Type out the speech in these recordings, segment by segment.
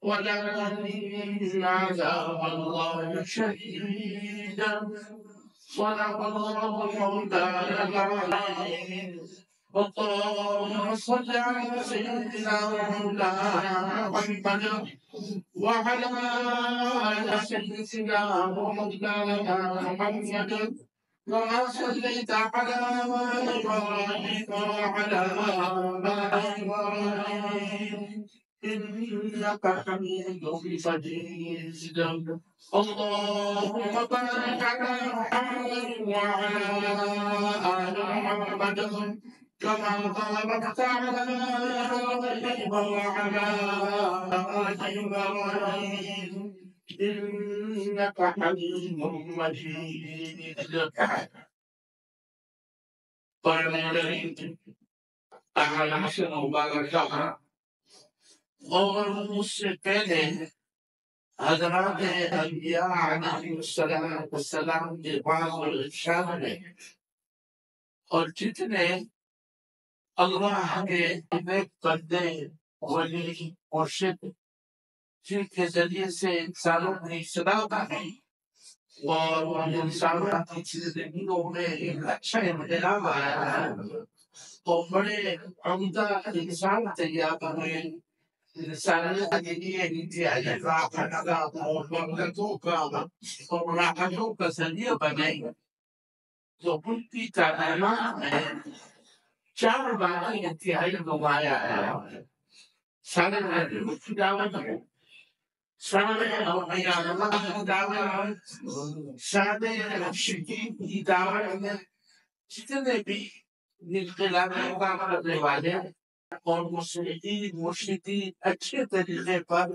ولكن عذاب الله شديد. صدق الله مولانا العظيم. اللهم صل على سيدنا ومولانا محمد وعلى آل سيدنا ومولانا محمد كما صليت على إبراهيم وعلى آل إبراهيم إنك حميد مجيد. اللهم بارك على محمد وعلى آل محمد كما باركت على إبراهيم وعلى آل إبراهيم إنك حميد مجيد. أعلى مباركة اور اس سے پہلے حضرات انبیاء علیہ السلام کے بعد اور شان میں اور جتنے اللہ کے نیک بندے ولی مرشد جن کے ذریعے سے انسانوں نے اصلاح کی اور انسانوں کی زندگیوں میں ایک اچھا انقلاب آیا ہے اور بڑے عمدہ انسان تیار ہوئے انسانیت کے لیے انتہائی راحت اور برکتوں کا اور راحتوں کا ذریعہ بنے تو ان کی تعلیمات میں چار باتیں انتہائی نمایاں ہیں. سارے نبیوں کی دعوت ہے، سارے اولیاء اللہ کی دعوت ہے، سارے مرشدین کی دعوت ہے، جتنے بھی انقلابی کام کرنے والے اور مرشدین اچھے طریقے پر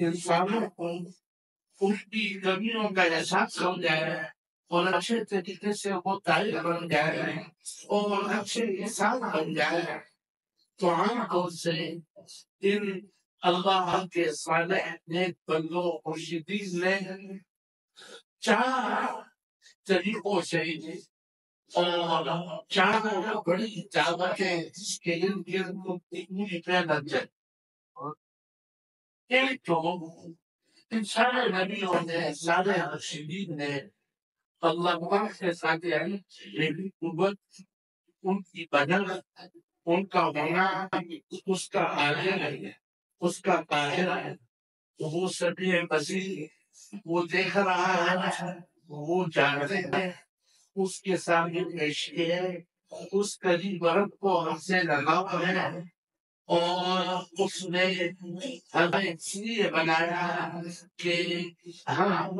انسانوں کو ان کی کمیوں کا احساس ہو جائے اور اچھے طریقے سے وہ طالب بن جائے اور اچھے انسان بن جائے تو عام طور سے ان اللہ کے صالح نیک بندوں مرشدین نے چار طریقوں سے اور چار بڑی دعوتیں جس کے ارد پوری محنت ہے. ایک تو ان سارے نبیوں نے سارے مرشدین نے اللہ کے ساتھ قوت ان کی بدل ان کا ہونا اس کا عالم ہے اس کا قاہر ہے وہ سبھی مسیح وہ دیکھ رہا ہے وہ جانتے ہیں اس کے سامنے پیش کیے اس قریب برف کو ہم سے لگاؤ ہے اور اس نے ہمیں اس لیے بنایا کہ ہم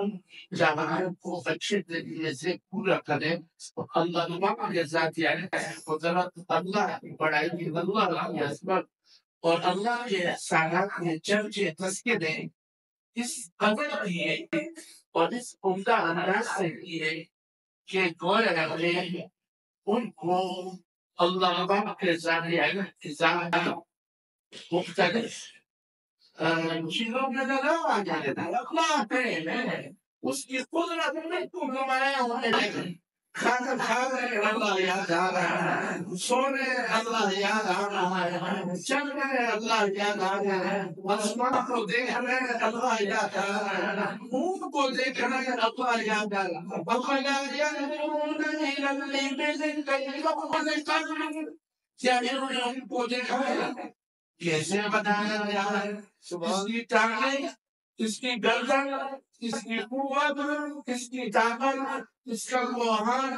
جہان کو اچھے طریقے سے پورا کریں. اللہ کے ذات یعنی قدرت اللہ کی بڑائی کی اللہ کی عظمت اور اللہ کے احسانات کے چرچے تذکرے اس قدر کیے اور اس عمدہ انداز سے کیے کہ گویا نے ان کو اللہ کے ذات مختلف چیزوں میں لگا جانے تھا. اللہ ہے اس کی قدرت میں تو نمایاں ہونے لگی. کھانا کھا رہے اللہ یاد آ رہا ہے، سو رہے اللہ یاد آ رہا ہے، چل رہے اللہ یاد آ رہا ہے، آسمان کو دیکھ رہے اللہ یاد آ رہا ہے، اونٹ کو دیکھ رہے اللہ یاد آ رہا ہے. کیا ان کو دیکھا ہے کیسے بنایا گیا ہے، اس کی ٹانگیں، اس کی گردن، اس کی قوت، اس کی طاقت، اس کا روحان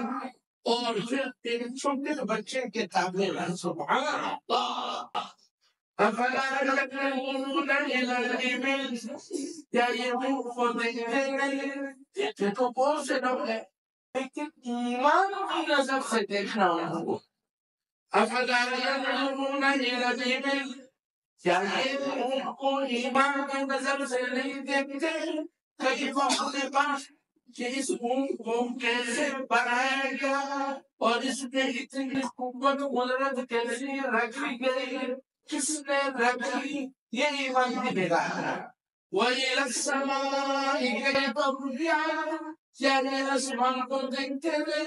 اور پھر ایک چھوٹے بچے کے تابع ہے. سبحان اللہ. افلا ينظرون الى الابل، کیا یہ منہ کو دیکھتے نہیں؟ یہ تو بہت سے لوگ ہیں لیکن ایمان کی نظر سے دیکھنا ہو. افلا ينظرون الى الابل، کیا یہ منہ کو ایمان کی نظر سے نہیں دیکھتے؟ کئی وقت پاس کہ اس اونٹ کو کیسے بنایا گیا اور اس میں اتنی قوت قدرت کیسی رکھی گئی، کس نے رکھی، یہ ایمان کی نگاہ ہے. وَإِلَى السَّمَاءِ كَيْفَ رُفِعَتْ، کیا یہ آسمان کو دیکھتے ہیں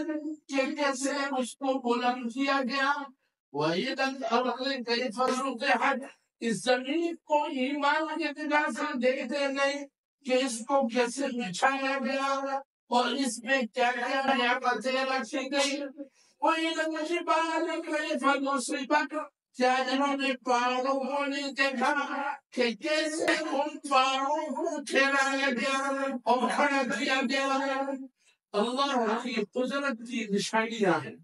کہ کیسے اس کو بلند کیا گیا. وَإِلَى الْأَرْضِ كَيْفَ سُطِحَتْ، اس زمین کو ایمان کے دلاسا دیکھتے نہیں کہ اس کو کیسے بچھایا گیا اور اس میں کیا کیا نعمتیں رکھی گئی. وَإِلَى الْجِبَالِ كَيْفَ نُصِبَتْ. کیا انہوں نے پہاڑوں کو نہیں دیکھا کہ کیسے ان پہاڑوں کو پھیلایا گیا اور کھڑا کیا گیا. اللہ کی قدرت کی نشانیاں ہیں.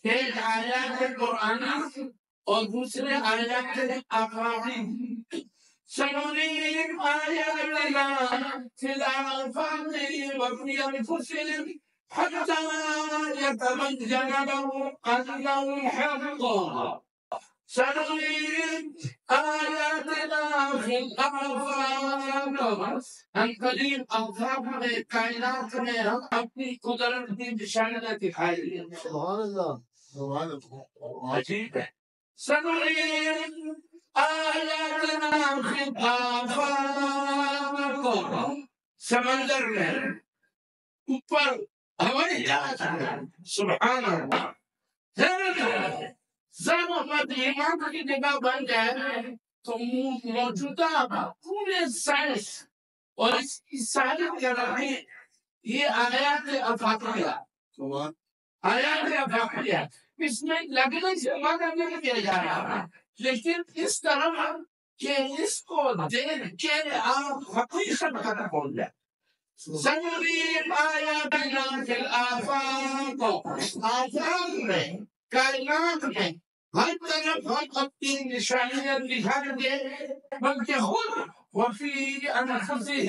ایک آیات قرآنی اور دوسرے آیات آفاقی. سنريهم آياتنا في الآفاق وفي أنفسهم حتى يتبين لهم أنه الحق. سنريهم آياتنا في الآفاق. ہم قریب آفاق میں کائنات میں ہم اپنی قدرت کی نشانیاں دکھائی. سبحان اللہ. سبحان اللہ. عجیب ہے. سنريهم آیاتنا فی الآفاق. سمندر میں اوپر ہوائی جہاز میں. سبحان اللہ. زمانت ایمان کی نگاہ بن جائے تو موجودہ پورے سائنس اور اس کی ساری جگہیں یہ آیات افاقیہ. آیات افاقیہ اس میں لگنے سے مانا نہیں کیا جا رہا لیکن اس طرح کہ اس کو دیکھ کے آپ حقیقت تک پہنچ جائے. سنريهم آياتنا في الآفاق. آفاق میں کائنات میں ہر طرف ہم اپنی نشانیاں دکھائیں گے بلکہ خود وفی انفسہم